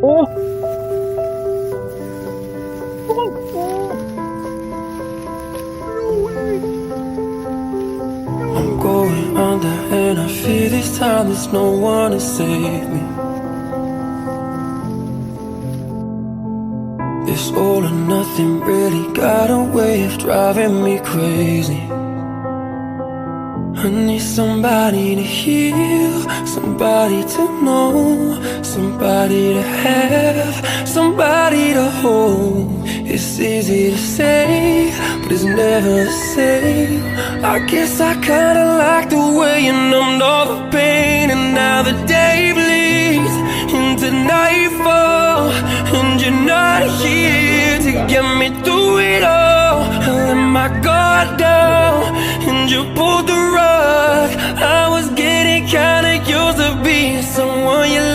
Oh, I'm going under and I fear this time there's no one to save me. This all or nothing really got a way of driving me crazy. I need somebody to heal, somebody to know, somebody to have, somebody to hold. It's easy to say, but it's never the same. I guess I kinda like the way you numbed all the pain. And now the day bleeds into nightfall, and you're not here to get me through it all. I let my guard down, and you pulled the rug. I was getting kinda used to being someone you